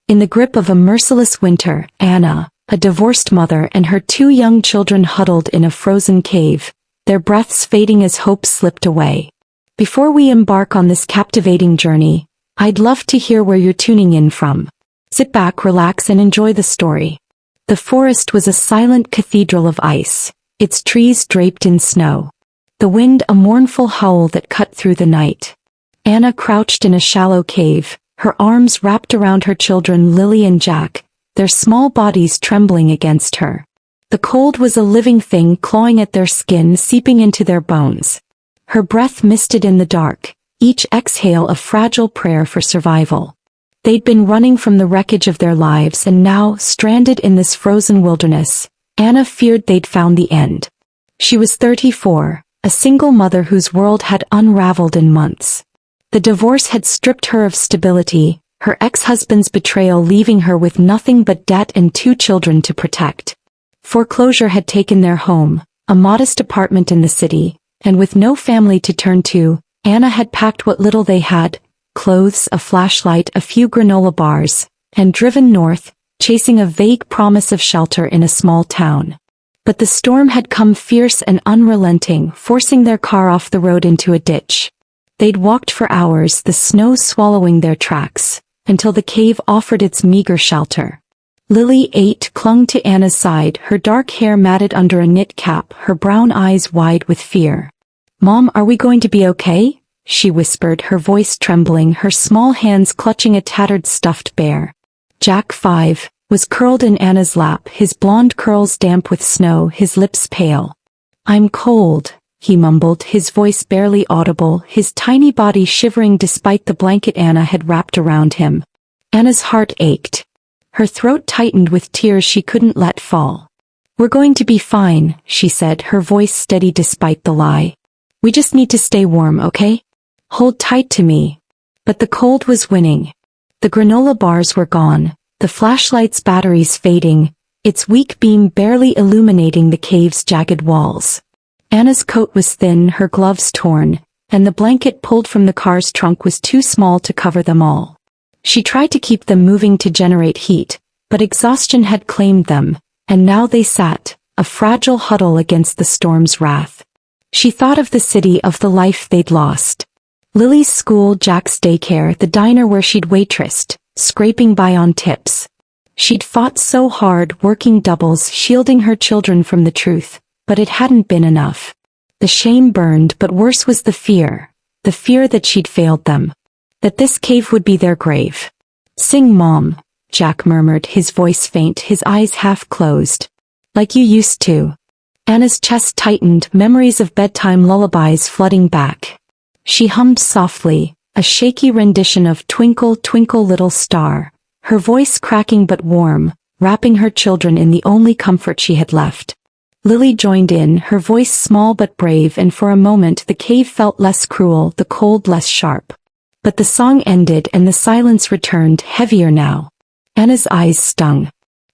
In the grip of a merciless winter, Anna, a divorced mother, and her 2 young children huddled in a frozen cave, their breaths fading as hope slipped away. Before we embark on this captivating journey, I'd love to hear where you're tuning in from. Sit back, relax, and enjoy the story. The forest was a silent cathedral of ice, its trees draped in snow. The wind a mournful howl that cut through the night. Anna crouched in a shallow cave, her arms wrapped around her children Lily and Jack, their small bodies trembling against her. The cold was a living thing clawing at their skin, seeping into their bones. Her breath misted in the dark, each exhale a fragile prayer for survival. They'd been running from the wreckage of their lives, and now, stranded in this frozen wilderness, Anna feared they'd found the end. She was 34, a single mother whose world had unraveled in months. The divorce had stripped her of stability, her ex-husband's betrayal leaving her with nothing but debt and 2 children to protect. Foreclosure had taken their home, a modest apartment in the city, and with no family to turn to, Anna had packed what little they had, clothes, a flashlight, a few granola bars, and driven north, chasing a vague promise of shelter in a small town. But the storm had come fierce and unrelenting, forcing their car off the road into a ditch. They'd walked for hours, the snow swallowing their tracks, until the cave offered its meager shelter. Lily, 8, clung to Anna's side, her dark hair matted under a knit cap, her brown eyes wide with fear. "Mom, are we going to be okay?" she whispered, her voice trembling, her small hands clutching a tattered stuffed bear. Jack, 5, was curled in Anna's lap, his blonde curls damp with snow, his lips pale. "I'm cold," he mumbled, his voice barely audible, his tiny body shivering despite the blanket Anna had wrapped around him. Anna's heart ached. Her throat tightened with tears she couldn't let fall. "We're going to be fine," she said, her voice steady despite the lie. "We just need to stay warm, okay? Hold tight to me." But the cold was winning. The granola bars were gone, the flashlight's batteries fading, its weak beam barely illuminating the cave's jagged walls. Anna's coat was thin, her gloves torn, and the blanket pulled from the car's trunk was too small to cover them all. She tried to keep them moving to generate heat, but exhaustion had claimed them, and now they sat, a fragile huddle against the storm's wrath. She thought of the city, of the life they'd lost. Lily's school, Jack's daycare, the diner where she'd waitressed, scraping by on tips. She'd fought so hard, working doubles, shielding her children from the truth, but it hadn't been enough. The shame burned, but worse was the fear that she'd failed them. That this cave would be their grave. "Sing, Mom," Jack murmured, his voice faint, his eyes half closed. "Like you used to." Anna's chest tightened, memories of bedtime lullabies flooding back. She hummed softly, a shaky rendition of "Twinkle, Twinkle, Little Star," her voice cracking but warm, wrapping her children in the only comfort she had left. Lily joined in, her voice small but brave, and for a moment the cave felt less cruel, the cold less sharp. But the song ended and the silence returned, heavier now. Anna's eyes stung.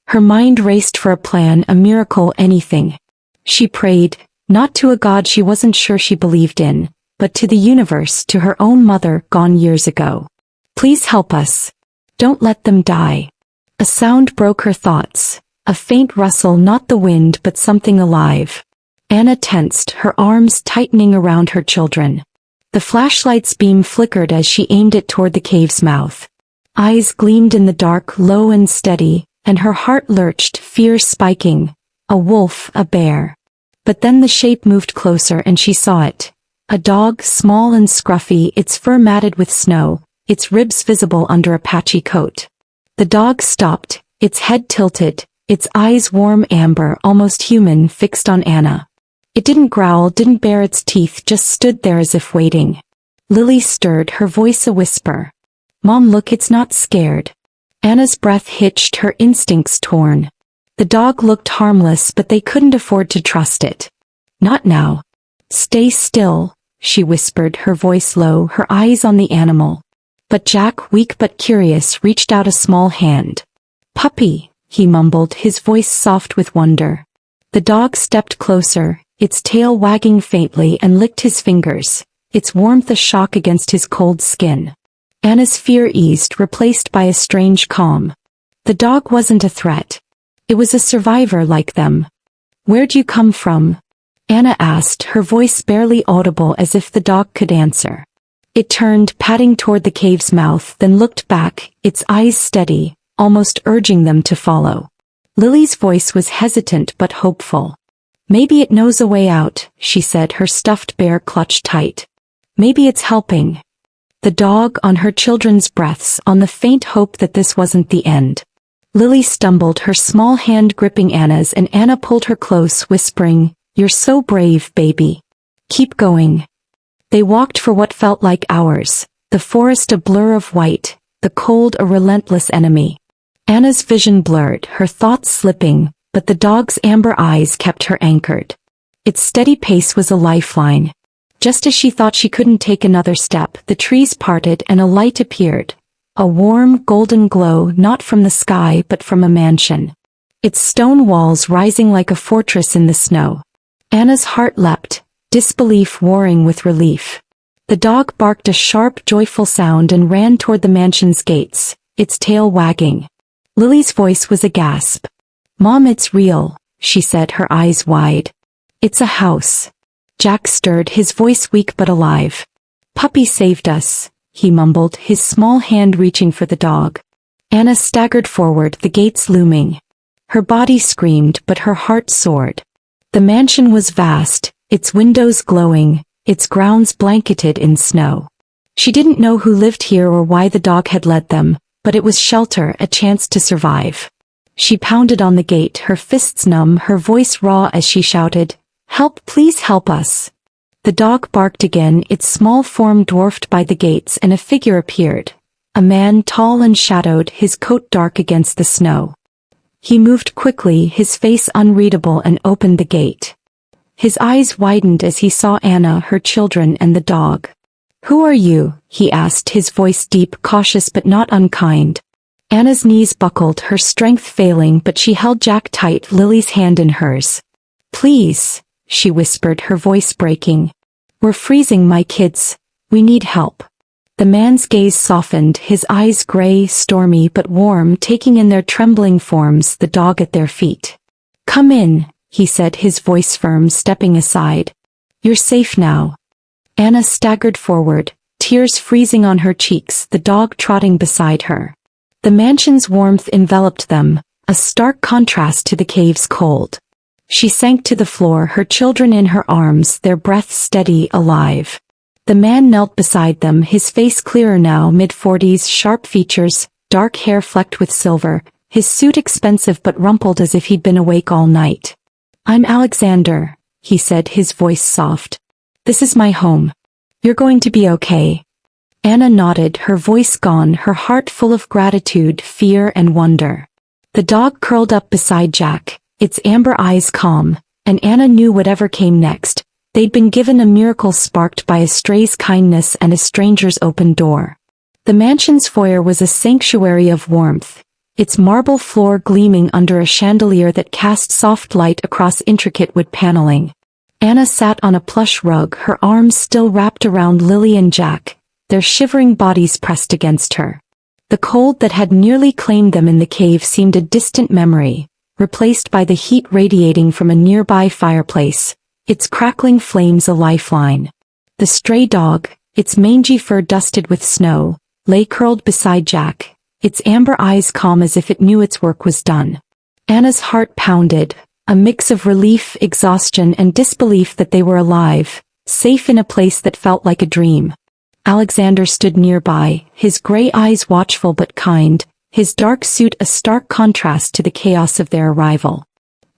Her mind raced for a plan, a miracle, anything. She prayed, not to a god she wasn't sure she believed in, but to the universe, to her own mother, gone years ago. "Please help us. Don't let them die." A sound broke her thoughts, a faint rustle, not the wind but something alive. Anna tensed, her arms tightening around her children. The flashlight's beam flickered as she aimed it toward the cave's mouth. Eyes gleamed in the dark, low and steady, and her heart lurched, fear spiking. A wolf, a bear. But then the shape moved closer and she saw it. A dog, small and scruffy, its fur matted with snow, its ribs visible under a patchy coat. The dog stopped, its head tilted, its eyes warm amber, almost human, fixed on Anna. It didn't growl, didn't bare its teeth, just stood there as if waiting. Lily stirred, her voice a whisper. "Mom, look, it's not scared." Anna's breath hitched, her instincts torn. The dog looked harmless, but they couldn't afford to trust it. "Not now." "Stay still," she whispered, her voice low, her eyes on the animal. But Jack, weak but curious, reached out a small hand. "Puppy," he mumbled, his voice soft with wonder. The dog stepped closer, its tail wagging faintly, and licked his fingers, its warmth a shock against his cold skin. Anna's fear eased, replaced by a strange calm. The dog wasn't a threat. It was a survivor like them. Where'd you come from? Anna asked, her voice barely audible as if the dog could answer. It turned, padding toward the cave's mouth, then looked back, its eyes steady, almost urging them to follow. Lily's voice was hesitant but hopeful. Maybe it knows a way out, she said, her stuffed bear clutched tight. Maybe it's helping. The dog, on her children's breaths, on the faint hope that this wasn't the end. Lily stumbled, her small hand gripping Anna's, and Anna pulled her close, whispering, "You're so brave, baby. Keep going." They walked for what felt like hours, the forest a blur of white, the cold a relentless enemy. Anna's vision blurred, her thoughts slipping, but the dog's amber eyes kept her anchored. Its steady pace was a lifeline. Just as she thought she couldn't take another step, the trees parted and a light appeared. A warm, golden glow, not from the sky but from a mansion. Its stone walls rising like a fortress in the snow. Anna's heart leapt, disbelief warring with relief. The dog barked a sharp, joyful sound and ran toward the mansion's gates, its tail wagging. Lily's voice was a gasp. "Mom, it's real," she said, her eyes wide. "It's a house." Jack stirred, his voice weak but alive. "Puppy saved us," he mumbled, his small hand reaching for the dog. Anna staggered forward, the gates looming. Her body screamed, but her heart soared. The mansion was vast, its windows glowing, its grounds blanketed in snow. She didn't know who lived here or why the dog had led them, but it was shelter, a chance to survive. She pounded on the gate, her fists numb, her voice raw as she shouted, "Help, please help us." The dog barked again, its small form dwarfed by the gates, and a figure appeared. A man, tall and shadowed, his coat dark against the snow. He moved quickly, his face unreadable, and opened the gate. His eyes widened as he saw Anna, her children, and the dog. "Who are you?" he asked, his voice deep, cautious but not unkind. Anna's knees buckled, her strength failing, but she held Jack tight, Lily's hand in hers. "Please," she whispered, her voice breaking. "We're freezing, my kids. We need help." The man's gaze softened, his eyes gray, stormy but warm, taking in their trembling forms, the dog at their feet. "Come in," he said, his voice firm, stepping aside. "You're safe now." Anna staggered forward, tears freezing on her cheeks, the dog trotting beside her. The mansion's warmth enveloped them, a stark contrast to the cave's cold. She sank to the floor, her children in her arms, their breaths steady, alive. The man knelt beside them, his face clearer now, mid-40s, sharp features, dark hair flecked with silver, his suit expensive but rumpled as if he'd been awake all night. "I'm Alexander," he said, his voice soft. "This is my home. You're going to be okay." Anna nodded, her voice gone, her heart full of gratitude, fear, and wonder. The dog curled up beside Jack, its amber eyes calm, and Anna knew whatever came next, they'd been given a miracle sparked by a stray's kindness and a stranger's open door. The mansion's foyer was a sanctuary of warmth, its marble floor gleaming under a chandelier that cast soft light across intricate wood paneling. Anna sat on a plush rug, her arms still wrapped around Lily and Jack, their shivering bodies pressed against her. The cold that had nearly claimed them in the cave seemed a distant memory, replaced by the heat radiating from a nearby fireplace, its crackling flames a lifeline. The stray dog, its mangy fur dusted with snow, lay curled beside Jack, its amber eyes calm as if it knew its work was done. Anna's heart pounded, a mix of relief, exhaustion, and disbelief that they were alive, safe in a place that felt like a dream. Alexander stood nearby, his gray eyes watchful but kind, his dark suit a stark contrast to the chaos of their arrival.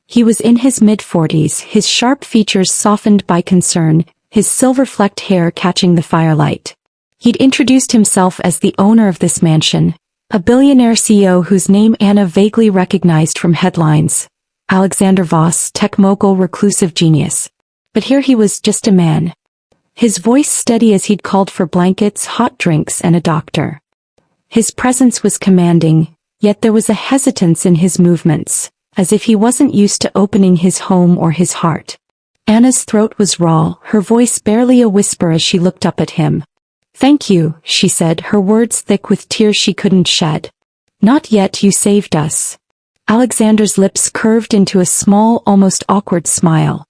He was in his mid-40s, his sharp features softened by concern, his silver-flecked hair catching the firelight. He'd introduced himself as the owner of this mansion, a billionaire CEO whose name Anna vaguely recognized from headlines. Alexander Voss, tech mogul, reclusive genius. But here he was, just a man. His voice steady as he'd called for blankets, hot drinks, and a doctor. His presence was commanding, yet there was a hesitance in his movements, as if he wasn't used to opening his home or his heart. Anna's throat was raw, her voice barely a whisper as she looked up at him. "Thank you," she said, her words thick with tears she couldn't shed. Not yet, you saved us. Alexander's lips curved into a small, almost awkward smile.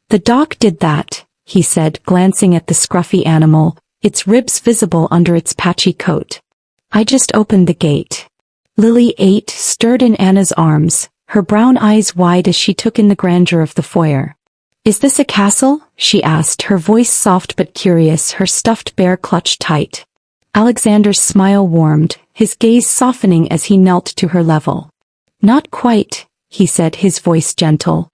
The dog did that, he said, glancing at the scruffy animal, its ribs visible under its patchy coat. I just opened the gate. Lily ate, stirred in Anna's arms, her brown eyes wide as she took in the grandeur of the foyer. Is this a castle? She asked, her voice soft but curious, her stuffed bear clutched tight. Alexander's smile warmed, his gaze softening as he knelt to her level. Not quite, he said, his voice gentle.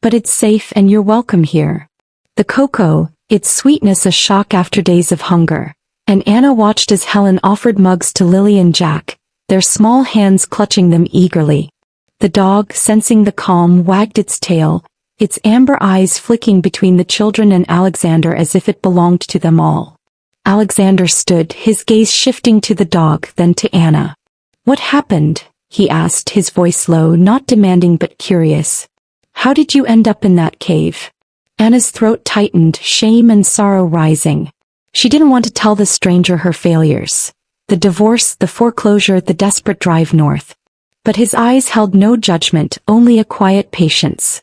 But it's safe and you're welcome here. The cocoa, its sweetness a shock after days of hunger. And Anna watched as Helen offered mugs to Lily and Jack, their small hands clutching them eagerly. The dog, sensing the calm, wagged its tail, its amber eyes flicking between the children and Alexander as if it belonged to them all. Alexander stood, his gaze shifting to the dog, then to Anna. What happened? He asked, his voice low, not demanding but curious. How did you end up in that cave? Anna's throat tightened, shame and sorrow rising. She didn't want to tell the stranger her failures. The divorce, the foreclosure, the desperate drive north. But his eyes held no judgment, only a quiet patience.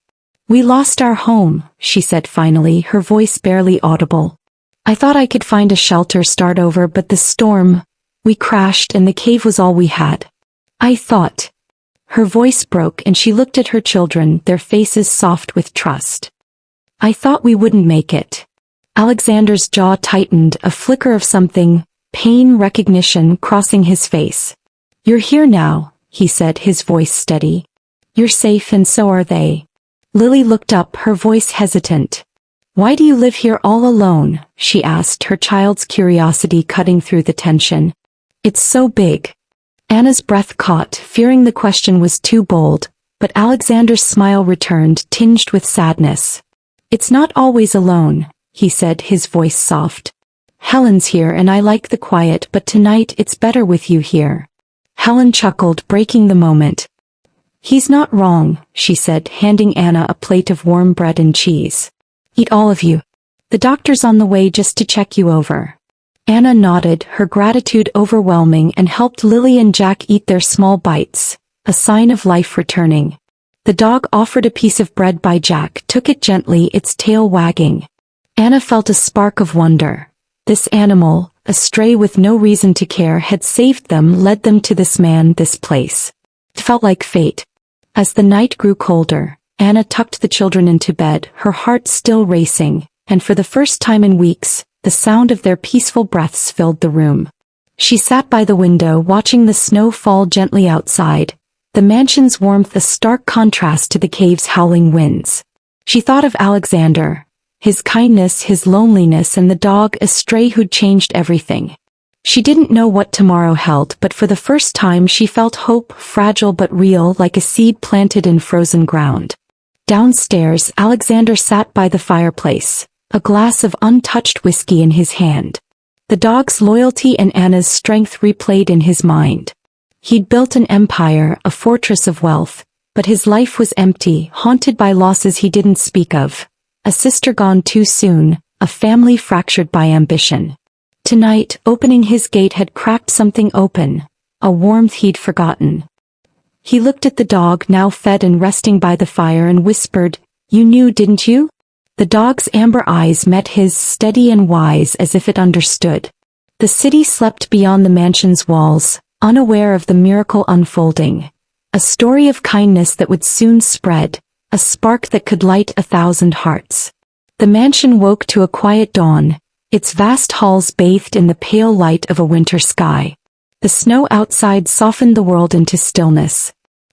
We lost our home, she said finally, her voice barely audible. I thought I could find a shelter, start over, but the storm. We crashed and the cave was all we had. I thought. Her voice broke and she looked at her children, their faces soft with trust. I thought we wouldn't make it. Alexander's jaw tightened, a flicker of something, pain, recognition, crossing his face. You're here now, he said, his voice steady. You're safe and so are they. Lily looked up, her voice hesitant. Why do you live here all alone? She asked, her child's curiosity cutting through the tension. It's so big. Anna's breath caught, fearing the question was too bold, but Alexander's smile returned, tinged with sadness. It's not always alone, he said, his voice soft. Helen's here and I like the quiet, but tonight it's better with you here. Helen chuckled, breaking the moment. He's not wrong, she said, handing Anna a plate of warm bread and cheese. Eat all of you. The doctor's on the way just to check you over. Anna nodded, her gratitude overwhelming, and helped Lily and Jack eat their small bites, a sign of life returning. The dog offered a piece of bread by Jack, took it gently, its tail wagging. Anna felt a spark of wonder. This animal, a stray with no reason to care, had saved them, led them to this man, this place. It felt like fate. As the night grew colder, Anna tucked the children into bed, her heart still racing, and for the first time in weeks, the sound of their peaceful breaths filled the room. She sat by the window, watching the snow fall gently outside, the mansion's warmth a stark contrast to the cave's howling winds. She thought of Alexander, his kindness, his loneliness, and the dog, a stray who'd changed everything. She didn't know what tomorrow held, but for the first time she felt hope, fragile but real, like a seed planted in frozen ground. Downstairs, Alexander sat by the fireplace, a glass of untouched whiskey in his hand. The dog's loyalty and Anna's strength replayed in his mind. He'd built an empire, a fortress of wealth, but his life was empty, haunted by losses he didn't speak of. A sister gone too soon, a family fractured by ambition. Tonight, opening his gate had cracked something open, a warmth he'd forgotten. He looked at the dog, now fed and resting by the fire, and whispered, "You knew, didn't you?" The dog's amber eyes met his, steady and wise, as if it understood. The city slept beyond the mansion's walls, unaware of the miracle unfolding. A story of kindness that would soon spread, a spark that could light 1,000 hearts. The mansion woke to a quiet dawn, its vast halls bathed in the pale light of a winter sky. The snow outside softened the world into stillness.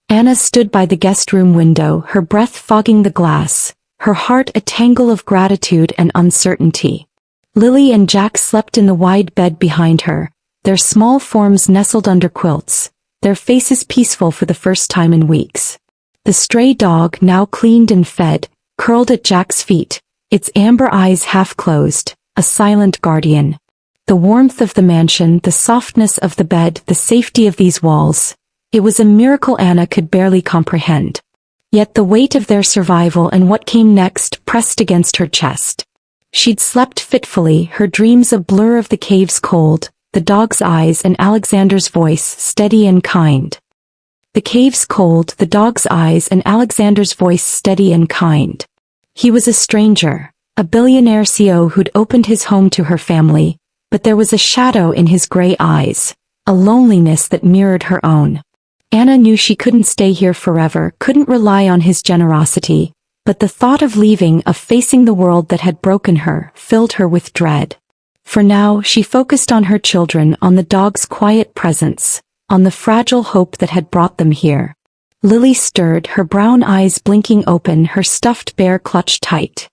Anna stood by the guest room window, her breath fogging the glass, her heart a tangle of gratitude and uncertainty. Lily and Jack slept in the wide bed behind her, their small forms nestled under quilts, their faces peaceful for the first time in weeks. The stray dog, now cleaned and fed, curled at Jack's feet, its amber eyes half closed, a silent guardian. The warmth of the mansion, the softness of the bed, the safety of these walls. It was a miracle Anna could barely comprehend. Yet the weight of their survival and what came next pressed against her chest. She'd slept fitfully, her dreams a blur of the cave's cold, the dog's eyes and Alexander's voice steady and kind. The cave's cold, the dog's eyes, and Alexander's voice steady and kind. He was a stranger, a billionaire CEO who'd opened his home to her family, but there was a shadow in his gray eyes, a loneliness that mirrored her own. Anna knew she couldn't stay here forever, couldn't rely on his generosity, but the thought of leaving, of facing the world that had broken her, filled her with dread. For now, she focused on her children, on the dog's quiet presence, on the fragile hope that had brought them here. Lily stirred, her brown eyes blinking open, her stuffed bear clutched tight.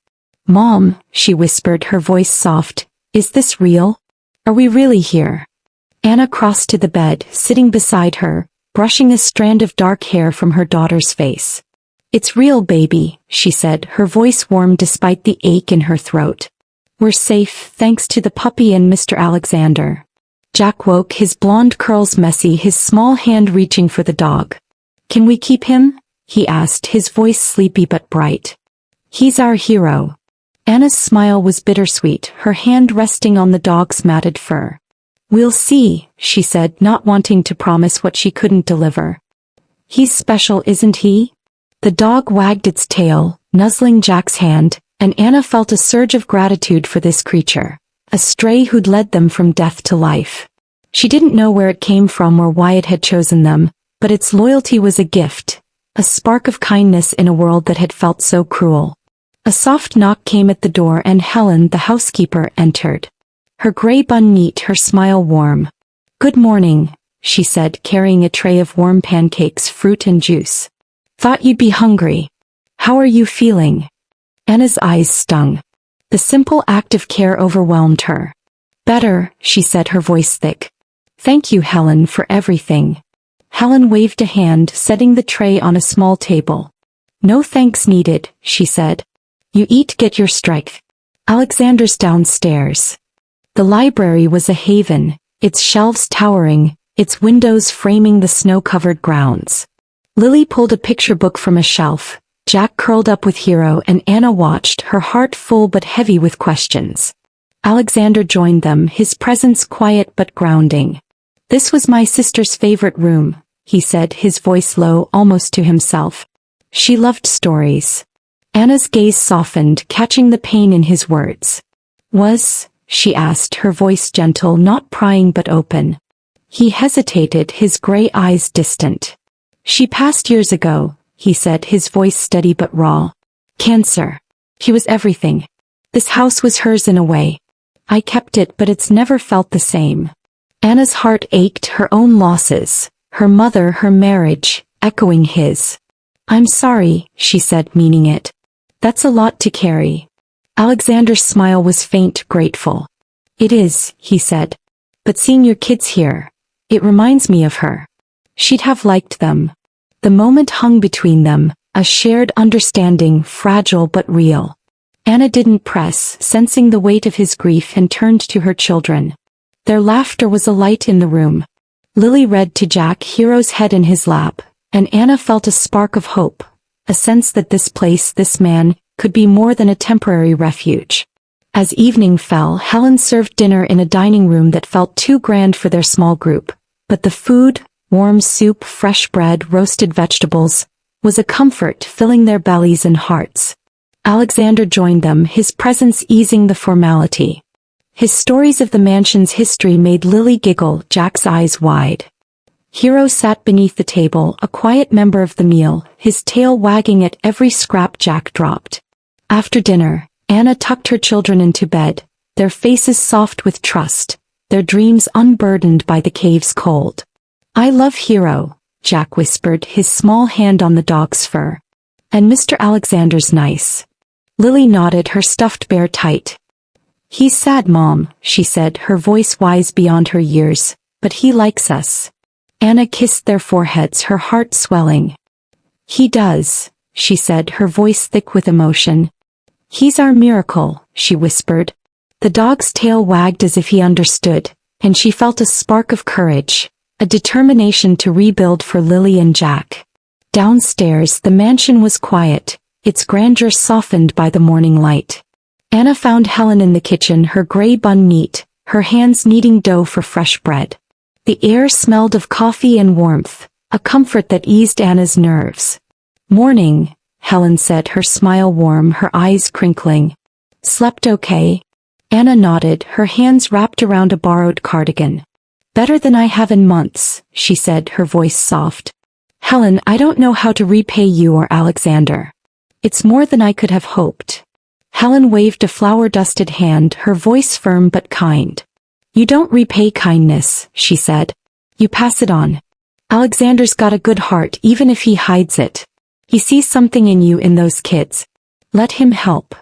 "Mom," she whispered, her voice soft, "is this real? Are we really here?" Anna crossed to the bed, sitting beside her, brushing a strand of dark hair from her daughter's face. "It's real, baby," she said, her voice warm despite the ache in her throat. "We're safe, thanks to the puppy and Mr. Alexander." Jack woke, his blonde curls messy, his small hand reaching for the dog. "Can we keep him?" he asked, his voice sleepy but bright. "He's our hero." Anna's smile was bittersweet, her hand resting on the dog's matted fur. "We'll see," she said, not wanting to promise what she couldn't deliver. "He's special, isn't he?" The dog wagged its tail, nuzzling Jack's hand, and Anna felt a surge of gratitude for this creature, a stray who'd led them from death to life. She didn't know where it came from or why it had chosen them, but its loyalty was a gift, a spark of kindness in a world that had felt so cruel. A soft knock came at the door and Helen, the housekeeper, entered. Her gray bun neat, her smile warm. "Good morning," she said, carrying a tray of warm pancakes, fruit and juice. "Thought you'd be hungry. How are you feeling?" Anna's eyes stung. The simple act of care overwhelmed her. "Better," she said, her voice thick. "Thank you, Helen, for everything." Helen waved a hand, setting the tray on a small table. "No thanks needed," she said. "You eat, get your strength." Alexander's downstairs. The library was a haven, its shelves towering, its windows framing the snow-covered grounds. Lily pulled a picture book from a shelf. Jack curled up with Hero and Anna watched, her heart full but heavy with questions. Alexander joined them, his presence quiet but grounding. "This was my sister's favorite room," he said, his voice low, almost to himself. "She loved stories." Anna's gaze softened, catching the pain in his words. "Was?" she asked, her voice gentle, not prying but open. He hesitated, his gray eyes distant. "She passed years ago," he said, his voice steady but raw. "Cancer. She was everything. This house was hers in a way. I kept it, but it's never felt the same." Anna's heart ached, her own losses, her mother, her marriage, echoing his. "I'm sorry," she said, meaning it. "That's a lot to carry." Alexander's smile was faint, grateful. "It is," he said. "But seeing your kids here, it reminds me of her. She'd have liked them." The moment hung between them, a shared understanding, fragile but real. Anna didn't press, sensing the weight of his grief, and turned to her children. Their laughter was a light in the room. Lily read to Jack, Hero's head in his lap, and Anna felt a spark of hope, a sense that this place, this man, could be more than a temporary refuge. As evening fell, Helen served dinner in a dining room that felt too grand for their small group, but the food, warm soup, fresh bread, roasted vegetables, was a comfort, filling their bellies and hearts. Alexander joined them, his presence easing the formality. His stories of the mansion's history made Lily giggle, Jack's eyes wide. Hero sat beneath the table, a quiet member of the meal, his tail wagging at every scrap Jack dropped. After dinner, Anna tucked her children into bed, their faces soft with trust, their dreams unburdened by the cave's cold. "I love Hero," Jack whispered, his small hand on the dog's fur. "And Mr. Alexander's nice." Lily nodded, her stuffed bear tight. "He's sad, Mom," she said, her voice wise beyond her years, "but he likes us." Anna kissed their foreheads, her heart swelling. "He does," she said, her voice thick with emotion. "He's our miracle," she whispered. The dog's tail wagged as if he understood, and she felt a spark of courage, a determination to rebuild for Lily and Jack. Downstairs, the mansion was quiet, its grandeur softened by the morning light. Anna found Helen in the kitchen, her gray bun neat, her hands kneading dough for fresh bread. The air smelled of coffee and warmth, a comfort that eased Anna's nerves. "Morning," Helen said, her smile warm, her eyes crinkling. "Slept okay?" Anna nodded, her hands wrapped around a borrowed cardigan. "Better than I have in months," she said, her voice soft. "Helen, I don't know how to repay you or Alexander. It's more than I could have hoped." Helen waved a flour-dusted hand, her voice firm but kind. "You don't repay kindness," she said. "You pass it on. Alexander's got a good heart even if he hides it. He sees something in you in those kids. Let him help."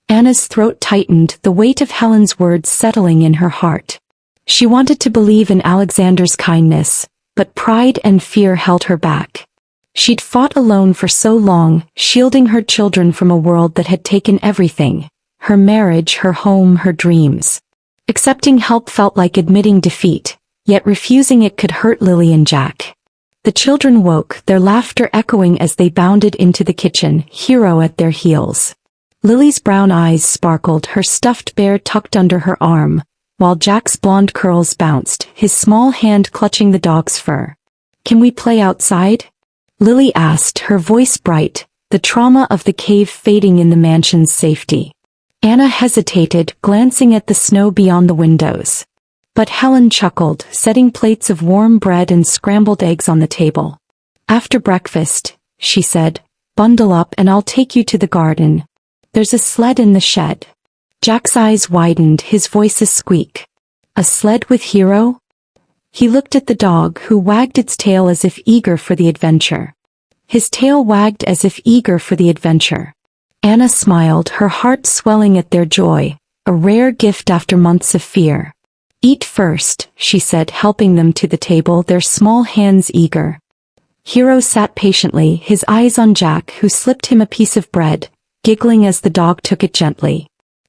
Anna's throat tightened, the weight of Helen's words settling in her heart. She wanted to believe in Alexander's kindness, but pride and fear held her back. She'd fought alone for so long, shielding her children from a world that had taken everything: her marriage, her home, her dreams. Accepting help felt like admitting defeat, yet refusing it could hurt Lily and Jack. The children woke, their laughter echoing as they bounded into the kitchen, Hero at their heels. Lily's brown eyes sparkled, her stuffed bear tucked under her arm, while Jack's blonde curls bounced, his small hand clutching the dog's fur. "Can we play outside?" Lily asked, her voice bright, the trauma of the cave fading in the mansion's safety. Anna hesitated, glancing at the snow beyond the windows. But Helen chuckled, setting plates of warm bread and scrambled eggs on the table. "After breakfast," she said, "bundle up and I'll take you to the garden. There's a sled in the shed." Jack's eyes widened, his voice a squeak. "A sled with Hero?" He looked at the dog, who wagged its tail as if eager for the adventure. His tail wagged as if eager for the adventure. Anna smiled, her heart swelling at their joy, a rare gift after months of fear. "Eat first," she said, helping them to the table, their small hands eager. Hero sat patiently, his eyes on Jack, who slipped him a piece of bread, giggling as the dog took it gently.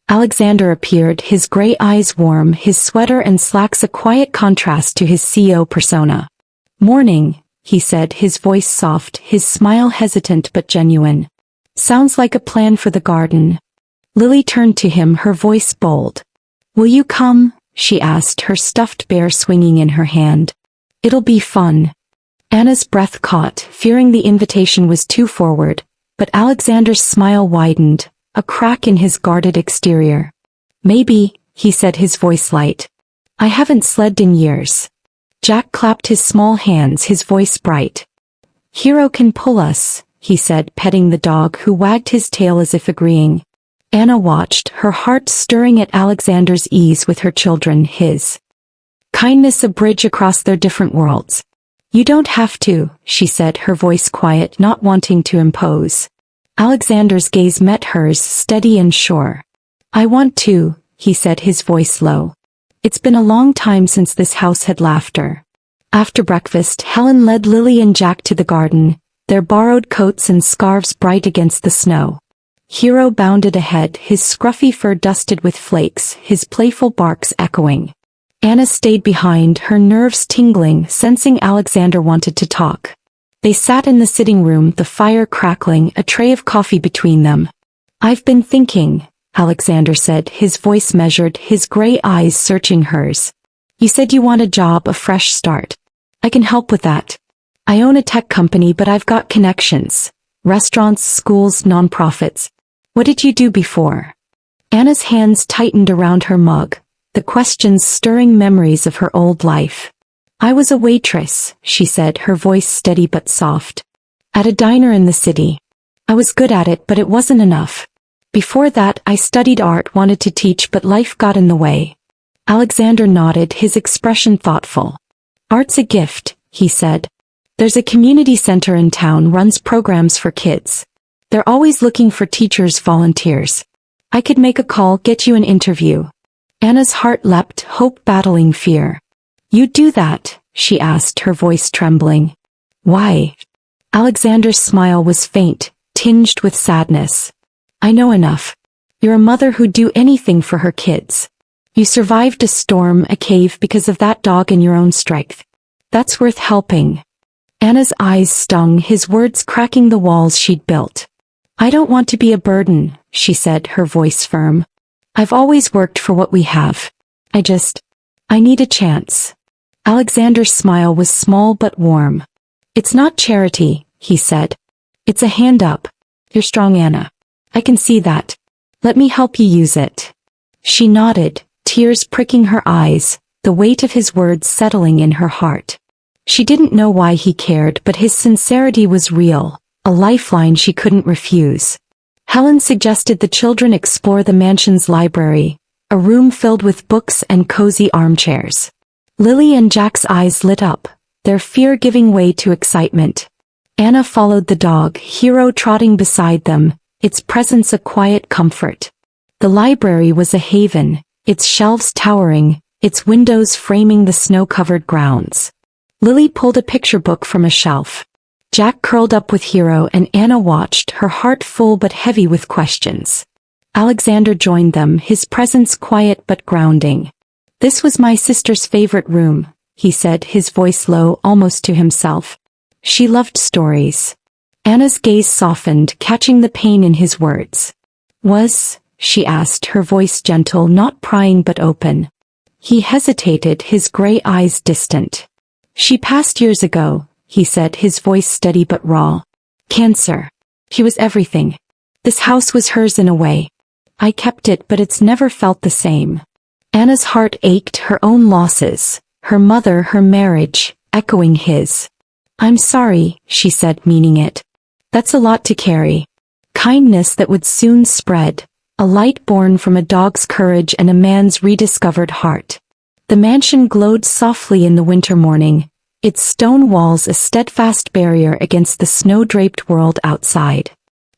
Alexander appeared, his gray eyes warm, his sweater and slacks a quiet contrast to his CEO persona. "Morning," he said, his voice soft, his smile hesitant but genuine. "Sounds like a plan for the garden." Lily turned to him, her voice bold. "Will you come?" she asked, her stuffed bear swinging in her hand. "It'll be fun." Anna's breath caught, fearing the invitation was too forward, but Alexander's smile widened, a crack in his guarded exterior. "Maybe," he said, his voice light. "I haven't sledded in years." Jack clapped his small hands, his voice bright. "Hero can pull us," he said, petting the dog, who wagged his tail as if agreeing. Anna watched, her heart stirring at Alexander's ease with her children, his kindness a bridge across their different worlds. "You don't have to," she said, her voice quiet, not wanting to impose. Alexander's gaze met hers, steady and sure. "I want to," he said, his voice low. "It's been a long time since this house had laughter." After breakfast, Helen led Lily and Jack to the garden, their borrowed coats and scarves bright against the snow. Hero bounded ahead, his scruffy fur dusted with flakes, his playful barks echoing. Anna stayed behind, her nerves tingling, sensing Alexander wanted to talk. They sat in the sitting room, the fire crackling, a tray of coffee between them. "I've been thinking," Alexander said, his voice measured, his gray eyes searching hers. "You said you want a job, a fresh start. I can help with that. I own a tech company, but I've got connections. Restaurants, schools, nonprofits. What did you do before?" Anna's hands tightened around her mug, the questions stirring memories of her old life. "I was a waitress," she said, her voice steady but soft. "At a diner in the city. I was good at it, but it wasn't enough. Before that, I studied art, wanted to teach, but life got in the way." Alexander nodded, his expression thoughtful. "Art's a gift," he said. "There's a community center in town, runs programs for kids. They're always looking for teachers, volunteers. I could make a call, get you an interview." Anna's heart leapt, hope battling fear. "You'd do that?" she asked, her voice trembling. "Why?" Alexander's smile was faint, tinged with sadness. "I know enough. You're a mother who'd do anything for her kids. You survived a storm, a cave, because of that dog and your own strength. That's worth helping." Anna's eyes stung, his words cracking the walls she'd built. "I don't want to be a burden," she said, her voice firm. "I've always worked for what we have. I need a chance." Alexander's smile was small but warm. It's not charity, he said. It's a hand up. You're strong, Anna. I can see that. Let me help you use it. She nodded, tears pricking her eyes, the weight of his words settling in her heart. She didn't know why he cared, but his sincerity was real, a lifeline she couldn't refuse. Helen suggested the children explore the mansion's library, a room filled with books and cozy armchairs. Lily and Jack's eyes lit up, their fear giving way to excitement. Anna followed the dog, Hero trotting beside them, its presence a quiet comfort. The library was a haven, its shelves towering, its windows framing the snow-covered grounds. Lily pulled a picture book from a shelf. Jack curled up with Hero and Anna watched, her heart full but heavy with questions. Alexander joined them, his presence quiet but grounding. This was my sister's favorite room, he said, his voice low, almost to himself. She loved stories. Anna's gaze softened, catching the pain in his words. She asked, her voice gentle, not prying but open. He hesitated, his gray eyes distant. She passed years ago, he said, his voice steady but raw. Cancer. She was everything. This house was hers in a way. I kept it, but it's never felt the same. Anna's heart ached, her own losses, her mother, her marriage, echoing his. I'm sorry, she said, meaning it. That's a lot to carry. Kindness that would soon spread, a light born from a dog's courage and a man's rediscovered heart. The mansion glowed softly in the winter morning, its stone walls a steadfast barrier against the snow-draped world outside.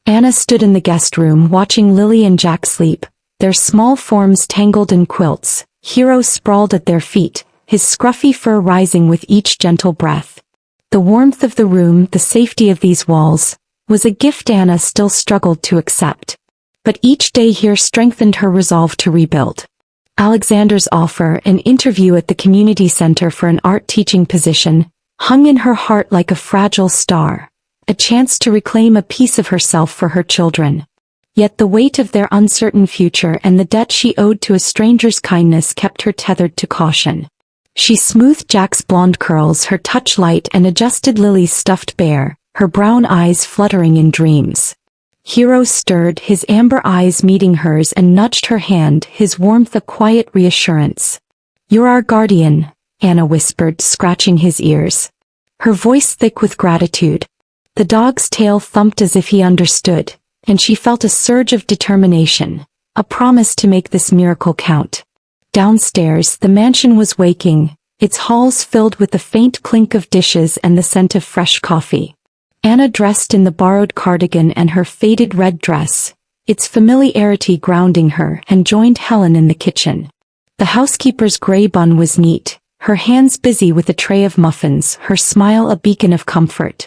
Anna stood in the guest room watching Lily and Jack sleep, their small forms tangled in quilts, Hero sprawled at their feet, his scruffy fur rising with each gentle breath. The warmth of the room, the safety of these walls, was a gift Anna still struggled to accept. But each day here strengthened her resolve to rebuild. Alexander's offer, an interview at the community center for an art teaching position, hung in her heart like a fragile star, a chance to reclaim a piece of herself for her children. Yet the weight of their uncertain future and the debt she owed to a stranger's kindness kept her tethered to caution. She smoothed Jack's blonde curls, her touch light, and adjusted Lily's stuffed bear, her brown eyes fluttering in dreams. Hero stirred, his amber eyes meeting hers, and nudged her hand, his warmth a quiet reassurance. You're our guardian, Anna whispered, scratching his ears. Her voice thick with gratitude. The dog's tail thumped as if he understood, and she felt a surge of determination, a promise to make this miracle count. Downstairs, the mansion was waking, its halls filled with the faint clink of dishes and the scent of fresh coffee. Anna dressed in the borrowed cardigan and her faded red dress, its familiarity grounding her, and joined Helen in the kitchen. The housekeeper's gray bun was neat, her hands busy with a tray of muffins, her smile a beacon of comfort.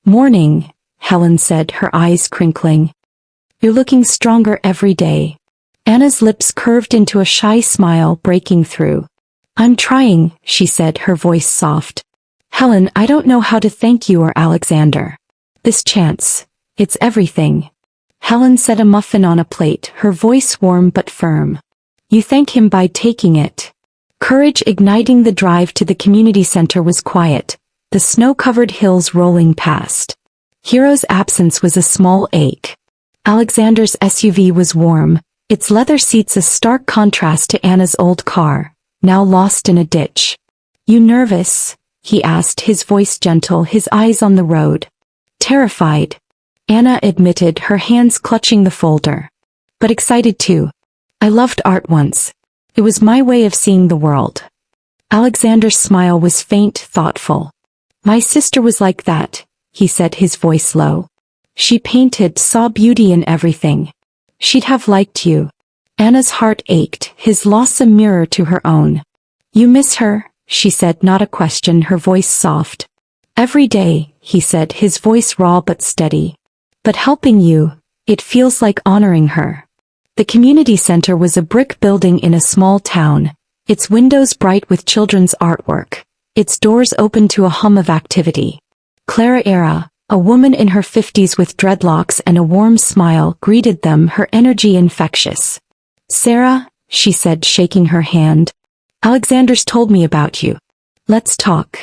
Morning, Helen said, her eyes crinkling. You're looking stronger every day. Anna's lips curved into a shy smile, breaking through. I'm trying, she said, her voice soft. Helen, I don't know how to thank you or Alexander. This chance, it's everything. Helen set a muffin on a plate, her voice warm but firm. You thank him by taking it. Courage igniting the drive to the community center was quiet, the snow-covered hills rolling past. Hero's absence was a small ache. Alexander's SUV was warm, its leather seats a stark contrast to Anna's old car, now lost in a ditch. You nervous? He asked, his voice gentle, his eyes on the road. Terrified, Anna admitted, her hands clutching the folder. But excited too. I loved art once. It was my way of seeing the world. Alexander's smile was faint, thoughtful. My sister was like that, he said, his voice low. She painted, saw beauty in everything. She'd have liked you. Anna's heart ached, his loss a mirror to her own. You miss her? She said, not a question, her voice soft. Every day, he said, his voice raw but steady. But helping you, it feels like honoring her. The community center was a brick building in a small town, its windows bright with children's artwork, its doors open to a hum of activity. Clara Era, a woman in her 50s with dreadlocks and a warm smile, greeted them, her energy infectious. Sarah, she said, shaking her hand. Alexander's told me about you. Let's talk.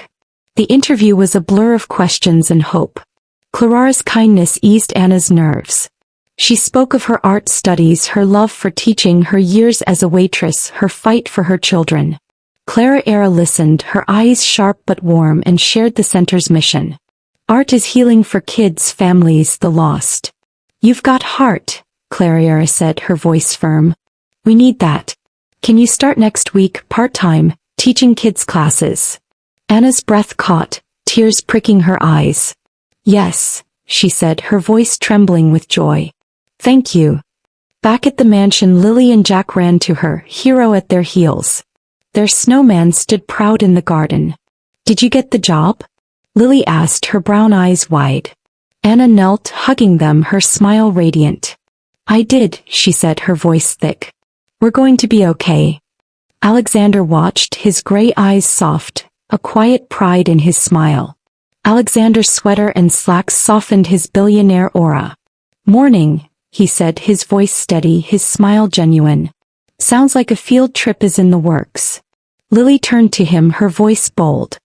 The interview was a blur of questions and hope. Clara's kindness eased Anna's nerves. She spoke of her art studies, her love for teaching, her years as a waitress, her fight for her children. Clara listened, her eyes sharp but warm, and shared the center's mission. Art is healing for kids, families, the lost. You've got heart, Clara said, her voice firm. We need that. Can you start next week, part-time, teaching kids classes? Anna's breath caught, tears pricking her eyes. Yes, she said, her voice trembling with joy. Thank you. Back at the mansion, Lily and Jack ran to her, Hero at their heels. Their snowman stood proud in the garden. Did you get the job? Lily asked, her brown eyes wide. Anna knelt, hugging them, her smile radiant. I did, she said, her voice thick. We're going to be okay. Alexander watched, his gray eyes soft, a quiet pride in his smile. Alexander's sweater and slacks softened his billionaire aura. Morning, he said, his voice steady, his smile genuine. Sounds like a field trip is in the works. Lily turned to him, her voice bold.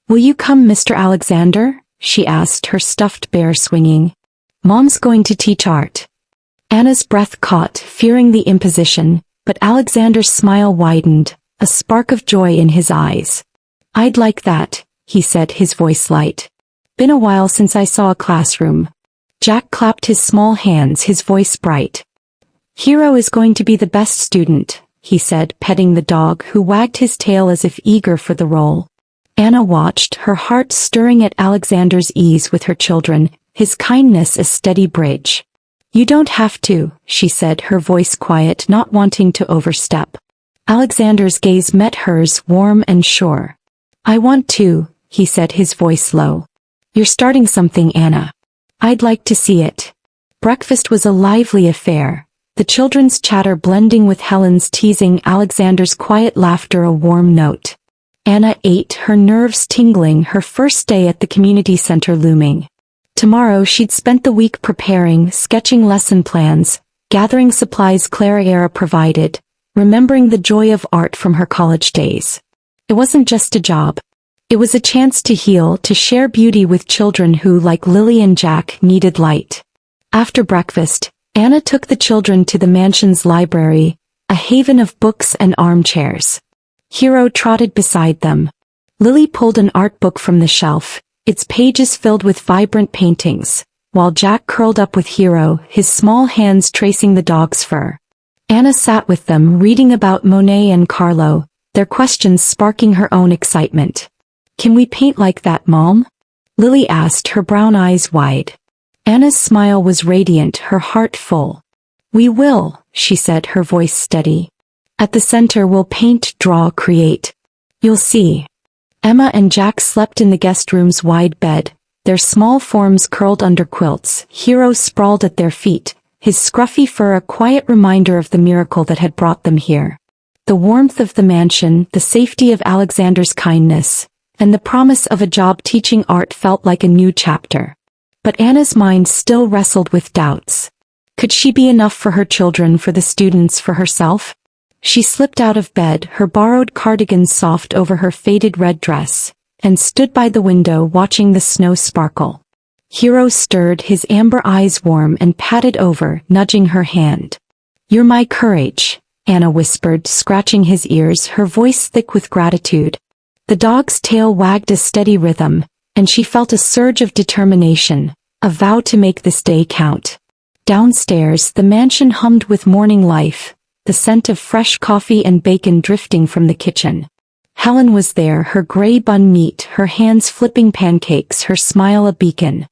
Will you come, Mr. Alexander? She asked, her stuffed bear swinging. Mom's going to teach art. Anna's breath caught, fearing the imposition, but Alexander's smile widened, a spark of joy in his eyes. I'd like that, he said, his voice light. Been a while since I saw a classroom. Jack clapped his small hands, his voice bright. Hero is going to be the best student, he said, petting the dog who wagged his tail as if eager for the role. Anna watched, her heart stirring at Alexander's ease with her children, his kindness a steady bridge. You don't have to, she said, her voice quiet, not wanting to overstep. Alexander's gaze met hers, warm and sure. I want to, he said, his voice low. You're starting something, Anna. I'd like to see it. Breakfast was a lively affair, the children's chatter blending with Helen's teasing, Alexander's quiet laughter a warm note. Anna ate, her nerves tingling, her first day at the community center looming. Tomorrow she'd spent the week preparing, sketching lesson plans, gathering supplies Clara provided, remembering the joy of art from her college days. It wasn't just a job. It was a chance to heal, to share beauty with children who, like Lily and Jack, needed light. After breakfast, Anna took the children to the mansion's library, a haven of books and armchairs. Hero trotted beside them. Lily pulled an art book from the shelf, its pages filled with vibrant paintings, while Jack curled up with Hero, his small hands tracing the dog's fur. Anna sat with them, reading about Monet and Carlo, their questions sparking her own excitement. Can we paint like that, Mom? Lily asked, her brown eyes wide. Anna's smile was radiant, her heart full. We will, she said, her voice steady. At the center we'll paint, draw, create. You'll see. Emma and Jack slept in the guest room's wide bed, their small forms curled under quilts, Hero sprawled at their feet, his scruffy fur a quiet reminder of the miracle that had brought them here. The warmth of the mansion, the safety of Alexander's kindness, and the promise of a job teaching art felt like a new chapter. But Anna's mind still wrestled with doubts. Could she be enough for her children, for the students, for herself? She slipped out of bed, her borrowed cardigan soft over her faded red dress, and stood by the window watching the snow sparkle. Hero stirred, his amber eyes warm, and patted over, nudging her hand. You're my courage, Anna whispered, scratching his ears, her voice thick with gratitude. The dog's tail wagged a steady rhythm, and she felt a surge of determination, a vow to make this day count. Downstairs, the mansion hummed with morning life, the scent of fresh coffee and bacon drifting from the kitchen. Helen was there, her gray bun neat, her hands flipping pancakes, her smile a beacon.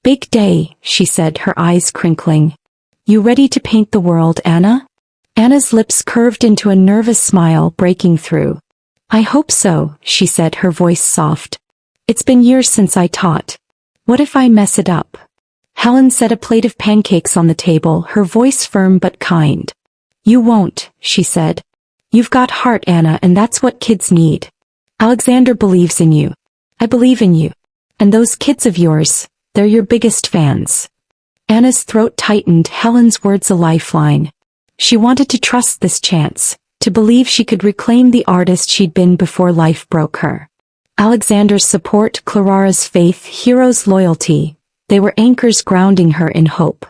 Big day, she said, her eyes crinkling. You ready to paint the world, Anna? Anna's lips curved into a nervous smile, breaking through. I hope so, she said, her voice soft. It's been years since I taught. What if I mess it up? Helen set a plate of pancakes on the table, her voice firm but kind. You won't, she said. You've got heart, Anna, and that's what kids need. Alexander believes in you. I believe in you. And those kids of yours, they're your biggest fans. Anna's throat tightened, Helen's words a lifeline. She wanted to trust this chance, to believe she could reclaim the artist she'd been before life broke her. Alexander's support, Clara's faith, Hero's loyalty. They were anchors grounding her in hope.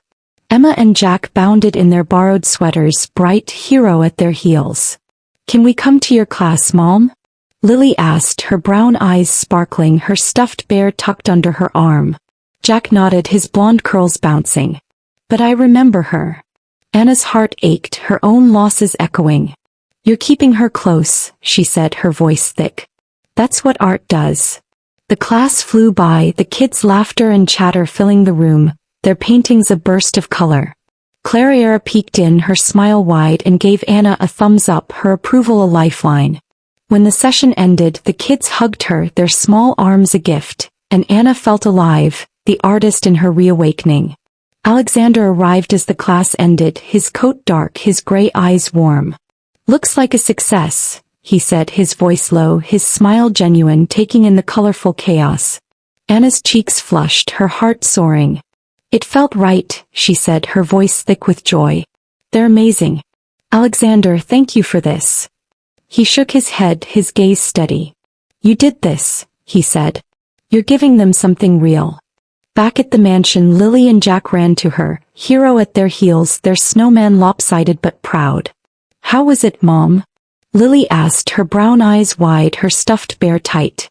Emma and Jack bounded in their borrowed sweaters, bright Hero at their heels. "Can we come to your class, Mom?" Lily asked, her brown eyes sparkling, her stuffed bear tucked under her arm. Jack nodded, his blonde curls bouncing. "But I remember her." Anna's heart ached, her own losses echoing. "You're keeping her close," she said, her voice thick. "That's what art does." The class flew by, the kids' laughter and chatter filling the room, their paintings a burst of color. Clara peeked in, her smile wide, and gave Anna a thumbs up, her approval a lifeline. When the session ended, the kids hugged her, their small arms a gift, and Anna felt alive, the artist in her reawakening. Alexander arrived as the class ended, his coat dark, his gray eyes warm. "Looks like a success," he said, his voice low, his smile genuine, taking in the colorful chaos. Anna's cheeks flushed, her heart soaring. "It felt right," she said, her voice thick with joy. "They're amazing. Alexander, thank you for this." He shook his head, his gaze steady. "You did this," he said. "You're giving them something real." Back at the mansion, Lily and Jack ran to her, Hero at their heels, their snowman lopsided but proud. "How was it, Mom?" Lily asked, her brown eyes wide, her stuffed bear tight.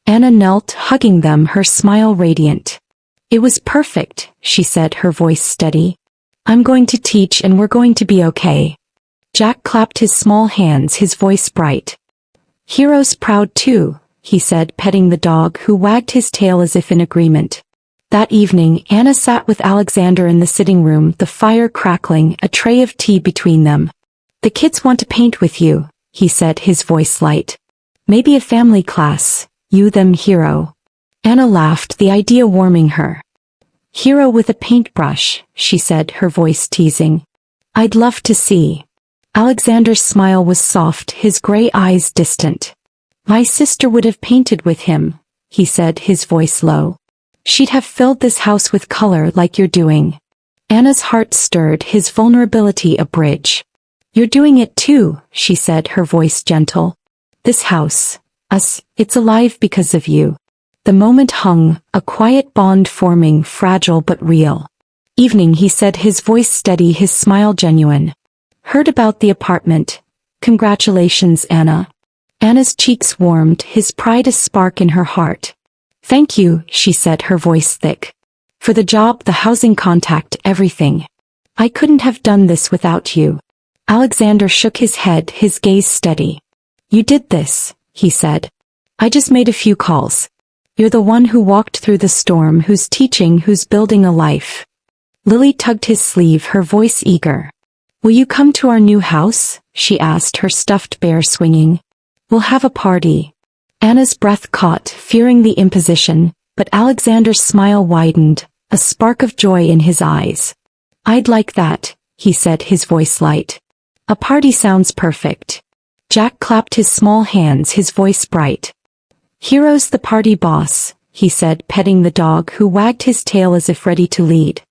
Anna knelt, hugging them, her smile radiant. "It was perfect," she said, her voice steady. "I'm going to teach and we're going to be okay." Jack clapped his small hands, his voice bright. "Hero's proud too," he said, petting the dog, who wagged his tail as if in agreement. That evening, Anna sat with Alexander in the sitting room, the fire crackling, a tray of tea between them. "The kids want to paint with you," he said, his voice light. "Maybe a family class, you them Hero." Anna laughed, the idea warming her. "Hero with a paintbrush," she said, her voice teasing. "I'd love to see." Alexander's smile was soft, his gray eyes distant. "My sister would have painted with him," he said, his voice low. "She'd have filled this house with color like you're doing." Anna's heart stirred, his vulnerability a bridge. "You're doing it too," she said, her voice gentle. "This house, us, it's alive because of you." The moment hung, a quiet bond forming, fragile but real. "Evening," he said, his voice steady, his smile genuine. "Heard about the apartment. Congratulations, Anna." Anna's cheeks warmed, his pride a spark in her heart. "Thank you," she said, her voice thick. "For the job, the housing, contact, everything. I couldn't have done this without you." Alexander shook his head, his gaze steady. "You did this," he said. "I just made a few calls. You're the one who walked through the storm, who's teaching, who's building a life." Lily tugged his sleeve, her voice eager. "Will you come to our new house?" she asked, her stuffed bear swinging. "We'll have a party." Anna's breath caught, fearing the imposition, but Alexander's smile widened, a spark of joy in his eyes. "I'd like that," he said, his voice light. "A party sounds perfect." Jack clapped his small hands, his voice bright. "Hero's the party boss," he said, petting the dog, who wagged his tail as if ready to lead.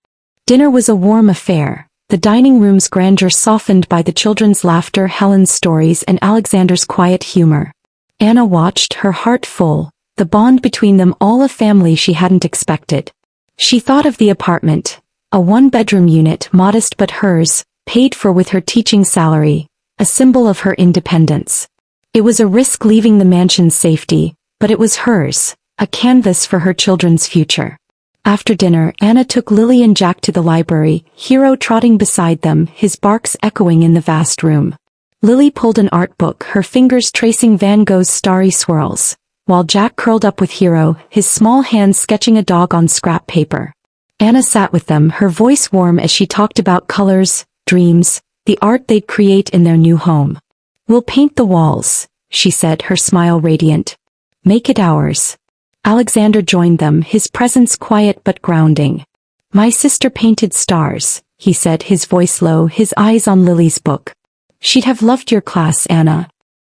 Dinner was a warm affair, the dining room's grandeur softened by the children's laughter, Helen's stories, and Alexander's quiet humor. Anna watched, her heart full, the bond between them all a family she hadn't expected. She thought of the apartment, a one-bedroom unit, modest but hers, paid for with her teaching salary, a symbol of her independence. It was a risk leaving the mansion's safety, but it was hers, a canvas for her children's future. After dinner, Anna took Lily and Jack to the library, Hero trotting beside them, his barks echoing in the vast room. Lily pulled an art book, her fingers tracing Van Gogh's starry swirls, while Jack curled up with Hero, his small hands sketching a dog on scrap paper. Anna sat with them, her voice warm as she talked about colors, dreams, the art they'd create in their new home. "We'll paint the walls," she said, her smile radiant. "Make it ours." Alexander joined them, his presence quiet but grounding. "My sister painted stars," he said, his voice low, his eyes on Lily's book. "She'd have loved your class, Anna."